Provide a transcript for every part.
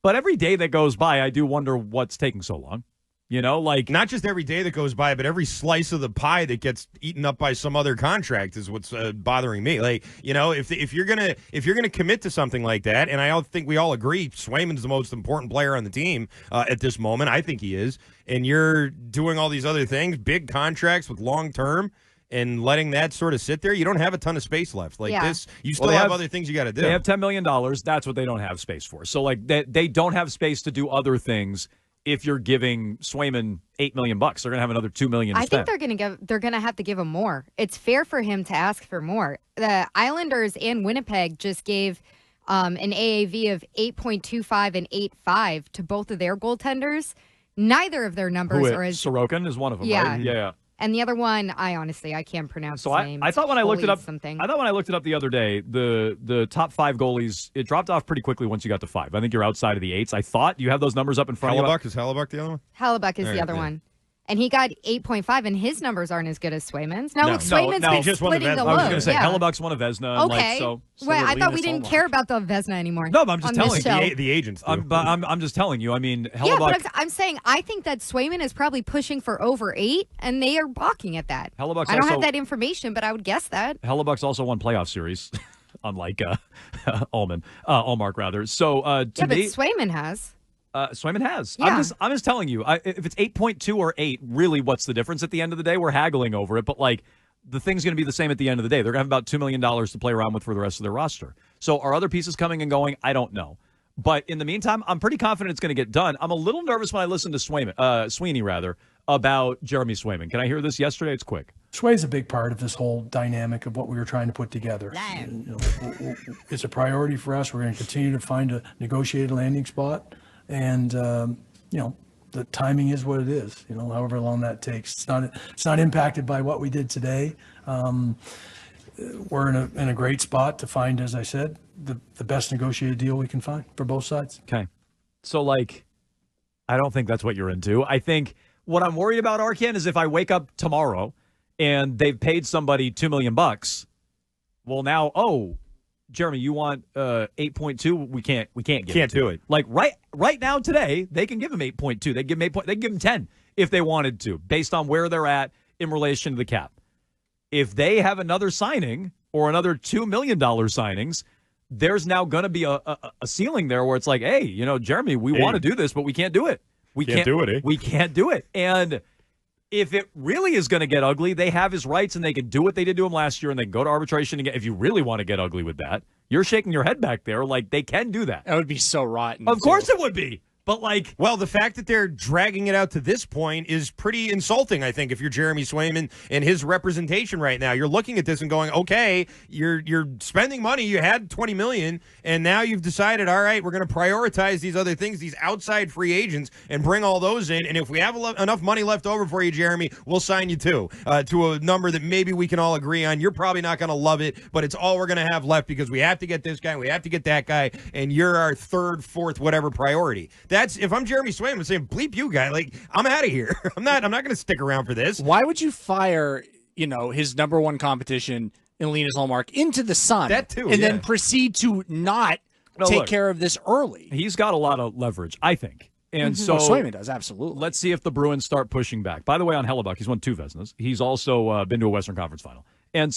But every day that goes by, I do wonder what's taking so long. You know, like not just every day that goes by, but every slice of the pie that gets eaten up by some other contract is what's bothering me. Like, you know, if you're gonna commit to something like that, and I think we all agree, Swayman's the most important player on the team at this moment. I think he is, and you're doing all these other things, big contracts with long term. And letting that sort of sit there, you don't have a ton of space left. Like this, you still have other things you got to do. They have $10 million. That's what they don't have space for. So, like, they don't have space to do other things. If you're giving Swayman $8 million, they're going to have another $2 million. I think they're going to have to give him more. It's fair for him to ask for more. The Islanders and Winnipeg just gave an AAV of 8.25 and 8.5 to both of their goaltenders. Neither of their numbers are as Sorokin is one of them. Yeah. Right? Yeah. And the other one, I can't pronounce his name. I thought when I looked it up, something. I thought when I looked it up the other day, the top 5 goalies, it dropped off pretty quickly once you got to 5. I think you're outside of the 8s. I thought you have those numbers up in front of you. Is Hellebuck the other one? Hellebuck is the other one. And he got 8.5, and his numbers aren't as good as Swayman's. Now, look, Swayman's been just won the splitting the Vezina. load. I was going to say, yeah. Hellebuck's won a Vezina. Okay. Well, I thought we didn't care about the Vezina anymore. No, but I'm just telling you. The agents do. I'm just telling you. I mean, Hellebuck. Yeah, but I'm saying I think that Swayman is probably pushing for over 8, and they are balking at that. I don't have that information, but I would guess that. Hellebuck's also won playoff series, unlike Ullmark, rather. So, to but me, Swayman has. Swayman has. Yeah. I'm just telling you. If it's 8.2 or 8, really, what's the difference at the end of the day? We're haggling over it, but like the thing's going to be the same at the end of the day. They're going to have about $2 million to play around with for the rest of their roster. So are other pieces coming and going? I don't know. But in the meantime, I'm pretty confident it's going to get done. I'm a little nervous when I listen to Sweeney about Jeremy Swayman. Can I hear this yesterday? It's quick. Sway's a big part of this whole dynamic of what we were trying to put together. It's a priority for us. We're going to continue to find a negotiated landing spot. And, the timing is what it is, however long that takes. It's not impacted by what we did today. We're in a great spot to find, as I said, the best negotiated deal we can find for both sides. Okay. So, I don't think that's what you're into. I think what I'm worried about, Arkan, is if I wake up tomorrow and they've paid somebody $2 million, well, now, Jeremy, you want 8.2? We can't do it. Like right now today, they can give him 8.2. They give him 10 if they wanted to, based on where they're at in relation to the cap. If they have another signing or another $2 million signings, there's now going to be a ceiling there where it's like, hey, Jeremy, we want to do this, but we can't do it. We can't do it. We can't do it. And if it really is going to get ugly, they have his rights and they can do what they did to him last year and they can go to arbitration again. If you really want to get ugly with that, you're shaking your head back there. Like, they can do that. That would be so rotten. Of course it would be. But, well, the fact that they're dragging it out to this point is pretty insulting, I think, if you're Jeremy Swayman and his representation right now. You're looking at this and going, okay, you're spending money. You had $20 million, and now you've decided, all right, we're going to prioritize these other things, these outside free agents, and bring all those in. And if we have enough money left over for you, Jeremy, we'll sign you to a number that maybe we can all agree on. You're probably not going to love it, but it's all we're going to have left because we have to get this guy, we have to get that guy, and you're our third, fourth, whatever priority. If I'm Jeremy Swayman, I'm saying, bleep you, guy. Like, I'm out of here. I'm not going to stick around for this. Why would you fire, his number one competition in Linus Ullmark into the sun? That too, and then proceed to not take care of this early. He's got a lot of leverage, I think. And so Swayman does, absolutely. Let's see if the Bruins start pushing back. By the way, on Hellebuck, he's won 2 Vezinas. He's also been to a Western Conference final. And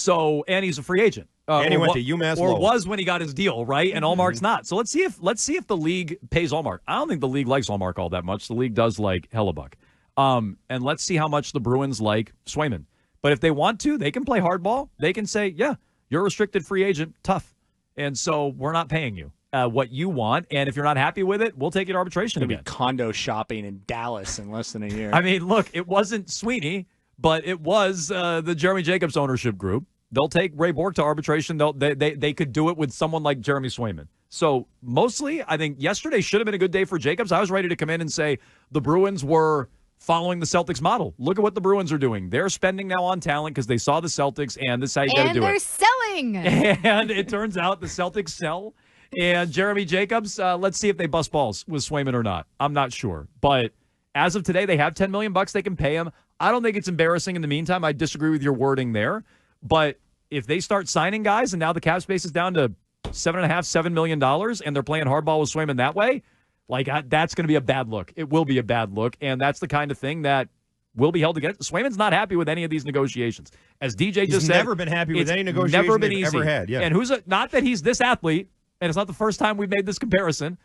he's a free agent. And he went to UMass or Lowell. was when he got his deal, right? And Ullmark's not. So let's see if the league pays Ullmark. I don't think the league likes Ullmark all that much. The league does like Hellebuck. And let's see how much the Bruins like Swayman. But if they want to, they can play hardball. They can say, yeah, you're a restricted free agent, tough. And so we're not paying you what you want. And if you're not happy with it, we'll take you to arbitration again. Be condo shopping in Dallas in less than a year. I mean, look, it wasn't Sweeney, but it was the Jeremy Jacobs ownership group. They'll take Ray Bork to arbitration. They could do it with someone like Jeremy Swayman. So mostly, I think yesterday should have been a good day for Jacobs. I was ready to come in and say the Bruins were following the Celtics model. Look at what the Bruins are doing. They're spending now on talent because they saw the Celtics, and this is how you got to do it. And they're selling. And it turns out the Celtics sell. And Jeremy Jacobs, let's see if they bust balls with Swayman or not. I'm not sure. But as of today, they have $10 million they can pay him. I don't think it's embarrassing in the meantime. I disagree with your wording there. But if they start signing guys and now the cap space is down to $7.5, $7 million and they're playing hardball with Swayman that way, Like, that's going to be a bad look. It will be a bad look, and that's the kind of thing that will be held against. Swayman's not happy with any of these negotiations. As DJ just said, never been happy with any negotiation never been they've easy. ever had. Yeah. And not that he's this athlete, and it's not the first time we've made this comparison,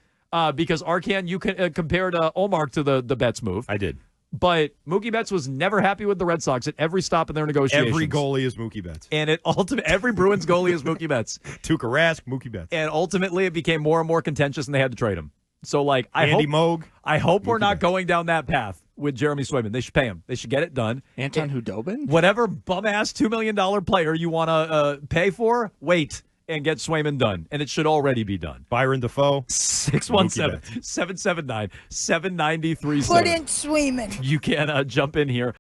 because Arcan, you compared Olmark to the Betts move. I did. But Mookie Betts was never happy with the Red Sox at every stop in their negotiations. Every goalie is Mookie Betts. And every Bruins goalie is Mookie Betts. Tuukka Rask, Mookie Betts. And ultimately, it became more and more contentious, and they had to trade him. So, like, I hope we're not going down that path with Jeremy Swayman. They should pay him. They should get it done. Anton Hudobin? Whatever bum-ass $2 million player you want to pay for, wait and get Swayman done. And it should already be done. Byron Dafoe. 617-779-7937. Put in Swayman. You can jump in here.